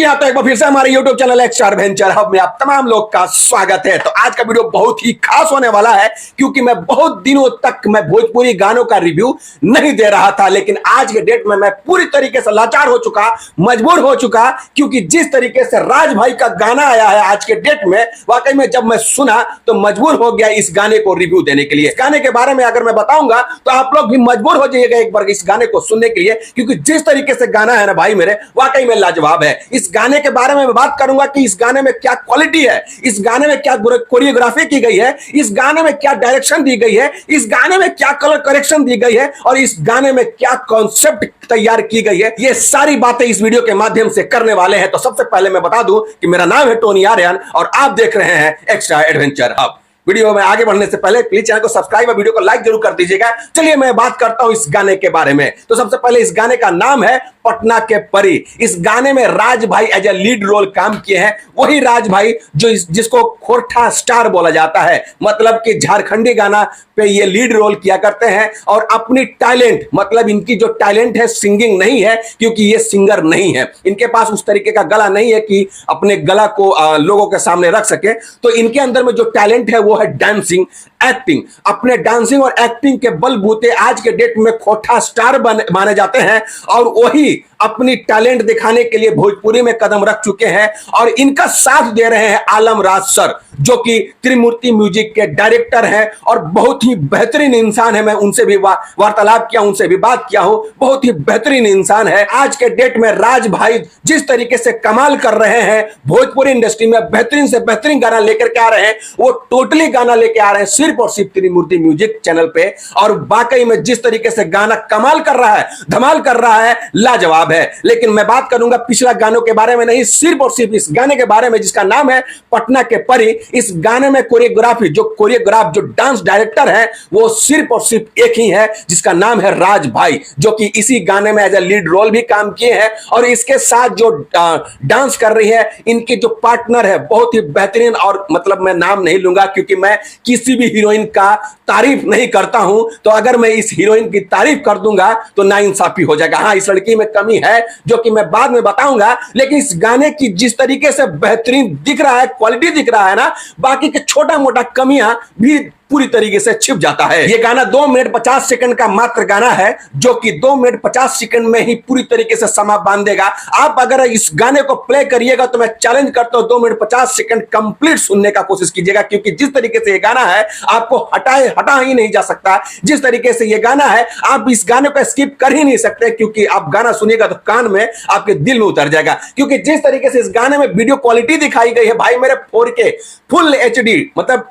हाँ, तो एक बार फिर से हमारे YouTube channel extra adventure hub में आप तमाम लोग का स्वागत है। तो आज का वीडियो बहुत ही खास होने वाला है क्योंकि मैं बहुत दिनों तक मैं भोजपुरी गानों का रिव्यू नहीं दे रहा था, लेकिन आज के डेट में मैं पूरी तरीके से लाचार हो चुका, मजबूर हो चुका, क्योंकि जिस तरीके से राज भाई का गाना आया है आज के डेट में, वाकई में जब मैं सुना तो मजबूर हो गया इस गाने को रिव्यू देने के लिए। इस गाने के बारे में अगर मैं बताऊंगा तो आप लोग भी मजबूर हो जाइएगा एक बार इस गाने को सुनने के लिए, क्योंकि जिस तरीके से गाना है ना भाई मेरे, वाकई में लाजवाब है। इस गाने के बारे में मैं बात करूंगा कि इस गाने में क्या क्वालिटी है, इस गाने में क्या कोरियोग्राफी की गई है, इस गाने में क्या डायरेक्शन दी गई है, इस गाने में क्या कलर करेक्शन दी गई है और इस गाने में क्या कॉन्सेप्ट तैयार की गई है। ये सारी बातें इस वीडियो के माध्यम से करने वाले हैं। तो सबसे पहले मैं बता दूं कि मेरा नाम है टोनी आर्यन और आप देख रहे हैं एक्स्ट्रा एडवेंचर हब। वीडियो में आगे बढ़ने से पहले प्लीज चैनल को सब्सक्राइब और वीडियो को लाइक जरूर कर दीजिएगा। चलिए मैं बात करता हूं इस गाने के बारे में। तो सबसे पहले इस गाने का नाम है पटना के परी। इस गाने में राज भाई एज ए लीड रोल काम किए हैं, वही राज भाई जिसको खोरठा स्टार बोला जाता है, मतलब कि झारखंडी गाना पे ये लीड रोल किया करते हैं और अपनी टैलेंट, मतलब इनकी जो टैलेंट है सिंगिंग नहीं है, क्योंकि ये सिंगर नहीं है, इनके पास उस तरीके का गला नहीं है कि अपने गला को लोगों के सामने रख सके। तो इनके अंदर में जो टैलेंट है वो है डांसिंग, एक्टिंग। अपने डांसिंग और एक्टिंग के बलबूते आज के डेट में खोटा स्टार माने जाते हैं और वही अपनी टैलेंट दिखाने के लिए भोजपुरी में कदम रख चुके हैं और इनका साथ दे रहे हैं आलम राज सर, जो कि त्रिमूर्ति म्यूजिक के डायरेक्टर हैं और बहुत ही बेहतरीन इंसान है। मैं उनसे भी वार्तालाप किया, उनसे भी बात किया हूं, बहुत ही बेहतरीन इंसान है। आज के डेट में राज भाई जिस तरीके से कमाल कर रहे हैं भोजपुरी इंडस्ट्री में, बेहतरीन से बेहतरीन गाना लेकर के आ रहे हैं, वो टोटली गाना लेके आ रहे हैं सिर्फ और सिर्फ त्रिमूर्ति म्यूजिक चैनल पे। और वाकई में जिस तरीके से गाना कमाल कर रहा है, धमाल कर रहा है, लाजवाब है। लेकिन मैं बात करूंगा पिछला गानों के बारे में नहीं, सिर्फ और सिर्फ इस गाने के बारे में जिसका नाम है पटना के परी। इस गाने में कोरियोग्राफी, जो डांस डायरेक्टर है वो सिर्फ और सिर्फ एक ही है, जिसका नाम है राज भाई, जो कि इसी गाने में एज ए लीड रोल भी काम किए हैं। और इसके साथ जो डांस कर रही है इनकी जो पार्टनर है बहुत ही बेहतरीन, और मतलब मैं नाम नहीं लूंगा क्योंकि मैं किसी भी हीरोइन का तारीफ नहीं करता हूं, तो अगर मैं इस हीरोइन की तारीफ कर दूंगा तो नाइंसाफी हो जाएगा। हाँ, इस लड़की में कमी है जो कि मैं बाद में बताऊंगा, लेकिन इस गाने की जिस तरीके से बेहतरीन दिख रहा है, क्वालिटी दिख रहा है ना, बाकी के छोटा मोटा कमियां भी पूरी तरीके से छिप जाता है। ये गाना 2 मिनट 50 सेकंड का मात्र गाना है, जो कि 2 मिनट 50 सेकंड में ही पूरी तरीके से समा बांध देगा। आप अगर इस गाने को प्ले करिएगा तो मैं चैलेंज करता हूं 2 मिनट 50 सेकंड कंप्लीट सुनने का कोशिश कीजिएगा, क्योंकि जिस तरीके से ये गाना है आपको हटा ही नहीं जा सकता। जिस तरीके से ये गाना है आप इस गाने को स्किप कर ही नहीं सकते, क्योंकि आप गाना सुनिएगा तो कान में आपके दिल में उतर जाएगा। क्योंकि जिस तरीके से इस गाने में वीडियो क्वालिटी दिखाई गई है भाई मेरे, 4K फुल HD, मतलब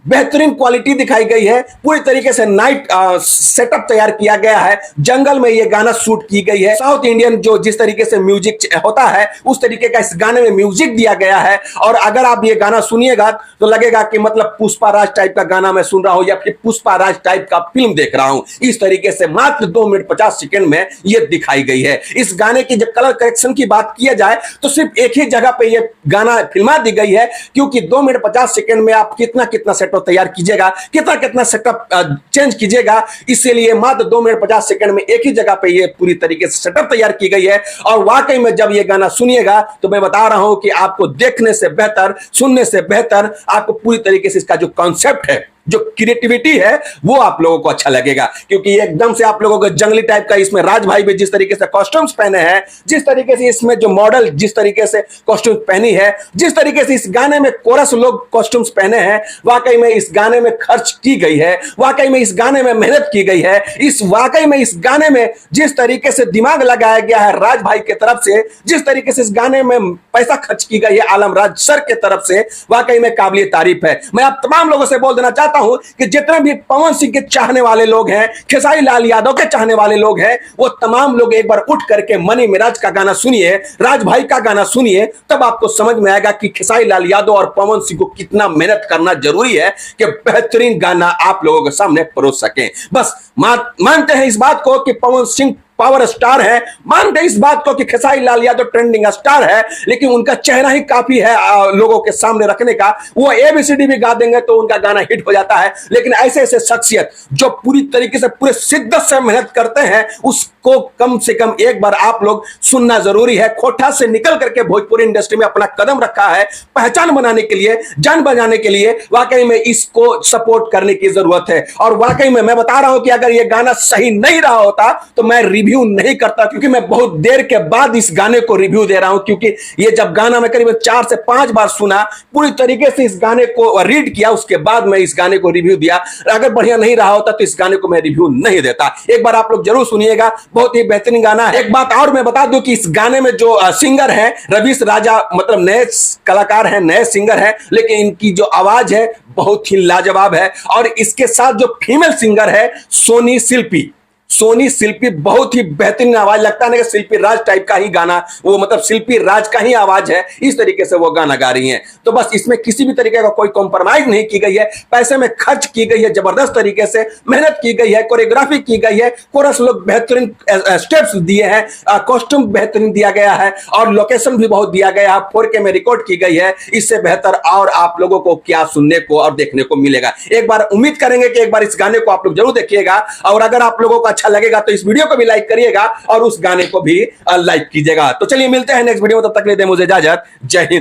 बेहतरीन क्वालिटी दिखाई गई है। पूरी तरीके से नाइट सेटअप तैयार किया गया है, जंगल में ये गाना शूट की गई है। साउथ इंडियन जो जिस तरीके से म्यूजिक होता है उस तरीके का इस गाने में म्यूजिक दिया गया है। और अगर आप ये गाना सुनिएगा तो लगेगा कि मतलब पुष्पा राज टाइप का गाना मैं सुन रहा हूं या फिर पुष्पा राज टाइप का फिल्म देख रहा हूं। इस तरीके से मात्र 2 मिनट 50 सेकंड में ये दिखाई गई है। इस गाने की जब कलर करेक्शन की बात किया जाए तो सिर्फ एक ही जगह पे ये गाना फिल्मा दी गई है, क्योंकि 2 मिनट 50 सेकंड में आप कितना सेटअप तैयार कीजिएगा, कितना सेटअप चेंज कीजिएगा, इसीलिए मात्र 2 मिनट 50 सेकंड में एक ही जगह पे ये पूरी तरीके से सेटअप तैयार की गई है। और वाकई में जब ये गाना सुनिएगा तो मैं बता रहा हूं कि आपको देखने से बेहतर, सुनने से बेहतर आपको पूरी तरीके से इसका जो कॉन्सेप्ट है, जो क्रिएटिविटी है, वो आप लोगों को अच्छा लगेगा। क्योंकि एकदम से आप लोगों को जंगली टाइप का, इसमें राज भाई भी जिस तरीके से कॉस्ट्यूम्स पहने हैं, जिस तरीके से इसमें जो मॉडल जिस तरीके से कॉस्ट्यूम्स पहनी है, जिस तरीके से इस गाने में कोरस लोग कॉस्ट्यूम्स पहने हैं, वाकई में इस गाने में खर्च की गई है, वाकई में इस गाने में मेहनत की गई है। वाकई में इस गाने में जिस तरीके से दिमाग लगाया गया है राज भाई की तरफ से, जिस तरीके से इस गाने में पैसा खर्च की गई है आलम राज सर के तरफ से, वाकई में काबिल तारीफ है। मैं आप तमाम लोगों से बोल देना चाहता हूं कि जितने भी पवन सिंह के चाहने वाले लोग हैं, खेसारी लाल यादव के चाहने वाले लोग हैं, वो तमाम लोग एक बार उठ करके मनी मिराज का गाना सुनिए, राज भाई का गाना सुनिए, तब आपको समझ में आएगा कि खेसारी लाल यादव और पवन सिंह को कितना मेहनत करना जरूरी है कि बेहतरीन गाना आप लोगों के सामने परोस सकें। बस मानते हैं इस बात को कि पवन सिंह पावर स्टार है। मानते इस बात को कि खेसारी लाल यादव ट्रेंडिंग स्टार है, लेकिन उनका चेहरा ही काफी है लोगों के सामने रखने का। वो एबीसीडी भी गा देंगे तो उनका गाना हिट हो जाता है। लेकिन ऐसे ऐसे शख्सियत जो पूरी तरीके से पूरे शिद्दत से मेहनत करते हैं, उसको कम से कम एक बार आप लोग सुनना जरूरी है। खोटा से निकल करके भोजपुरी इंडस्ट्री में अपना कदम रखा है, पहचान बनाने के लिए, जान बजाने के लिए। वाकई में इसको सपोर्ट करने की जरूरत है। और वाकई में मैं बता रहा हूं कि अगर यह गाना सही नहीं रहा होता तो मैं रिव्यू नहीं करता, क्योंकि मैं बहुत देर के बाद इस गाने को रिव्यू दे रहा हूं। क्योंकि ये जब गाना मैं करीब 4 से 5 बार सुना, पूरी तरीके से इस गाने को रीड किया, उसके बाद मैं इस गाने को रिव्यू दिया। अगर बढ़िया नहीं रहा होता तो इस गाने को मैं रिव्यू नहीं देता। एक बार आप लोग जरूर सुनिएगा, बहुत ही बेहतरीन गाना है। एक बात और मैं बता दूं कि इस गाने में जो सिंगर है रवीश राजा, मतलब नए कलाकार हैं, नए सिंगर हैं, लेकिन इनकी जो आवाज है बहुत ही लाजवाब है। और इसके साथ जो फीमेल सिंगर है सोनी शिल्पी बहुत ही बेहतरीन आवाज, लगता है कि शिल्पी राज टाइप का ही गाना, वो मतलब शिल्पी राज का ही आवाज है, इस तरीके से वो गाना गा रही हैं। तो बस इसमें किसी भी तरीके का कोई कॉम्प्रोमाइज नहीं की गई है, पैसे में खर्च की गई है, जबरदस्त तरीके से मेहनत की गई है, कोरियोग्राफी की गई है, कोरस लोग बेहतरीन स्टेप्स दिए हैं, कॉस्ट्यूम बेहतरीन दिया गया है और लोकेशन भी बहुत दिया गया है, 4K में रिकॉर्ड की गई है। इससे बेहतर और आप लोगों को क्या सुनने को और देखने को मिलेगा। एक बार उम्मीद करेंगे कि एक बार इस गाने को आप लोग जरूर देखिएगा, और अगर आप लोगों को अच्छा लगेगा तो इस वीडियो को भी लाइक करिएगा और उस गाने को भी लाइक कीजिएगा। तो चलिए मिलते हैं नेक्स्ट वीडियो में, तब तक के लिए मुझे इजाजत। जय हिंद।